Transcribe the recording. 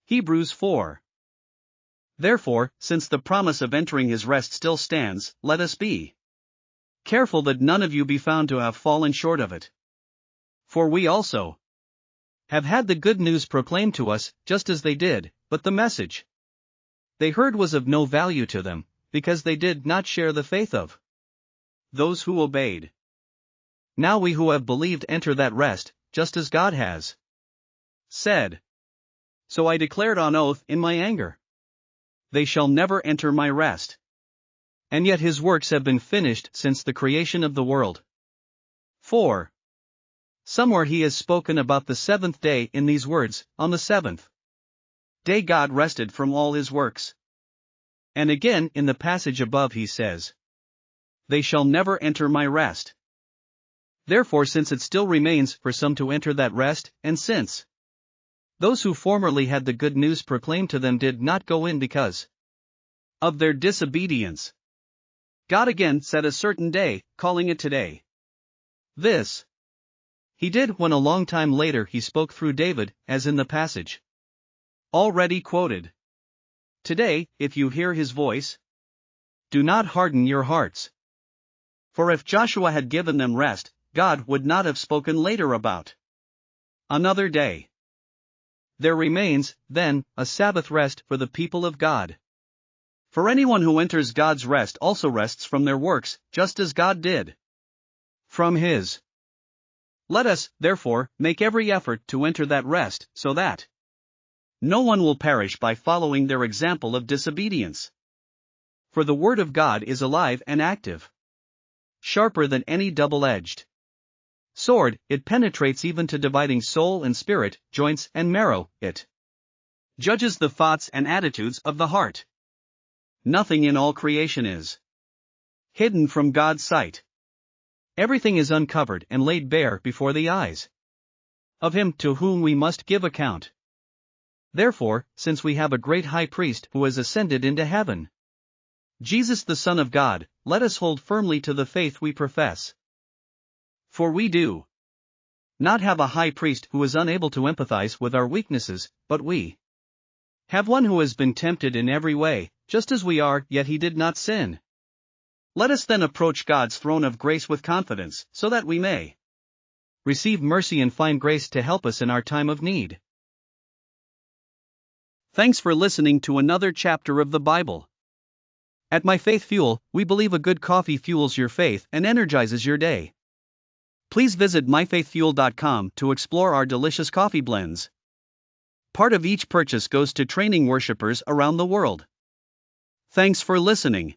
Hebrews 4. Therefore, since the promise of entering his rest still stands, let us be careful that none of you be found to have fallen short of it. For we also have had the good news proclaimed to us, just as they did, but the message they heard was of no value to them, because they did not share the faith of those who obeyed. Now we who have believed enter that rest, just as God has said. So I declared on oath in my anger, they shall never enter my rest. And yet his works have been finished since the creation of the world. 4. Somewhere he has spoken about the seventh day in these words, on the seventh day God rested from all his works. And again in the passage above he says, they shall never enter my rest. Therefore, since it still remains for some to enter that rest, and since those who formerly had the good news proclaimed to them did not go in because of their disobedience, God again set a certain day, calling it today. This he did when a long time later he spoke through David, as in the passage already quoted. Today, if you hear his voice, do not harden your hearts. For if Joshua had given them rest, God would not have spoken later about another day. There remains, then, a Sabbath rest for the people of God. For anyone who enters God's rest also rests from their works, just as God did from his. Let us, therefore, make every effort to enter that rest, so that no one will perish by following their example of disobedience. For the word of God is alive and active, sharper than any double-edged sword, it penetrates even to dividing soul and spirit, joints and marrow, it judges the thoughts and attitudes of the heart. Nothing in all creation is hidden from God's sight. Everything is uncovered and laid bare before the eyes of him to whom we must give account. Therefore, since we have a great high priest who has ascended into heaven, Jesus the Son of God, let us hold firmly to the faith we profess. For we do not have a high priest who is unable to empathize with our weaknesses, but we have one who has been tempted in every way, just as we are, yet he did not sin. Let us then approach God's throne of grace with confidence, so that we may receive mercy and find grace to help us in our time of need. Thanks for listening to another chapter of the Bible. At My Faith Fuel, we believe a good coffee fuels your faith and energizes your day. Please visit myfaithfuel.com to explore our delicious coffee blends. Part of each purchase goes to training worshipers around the world. Thanks for listening.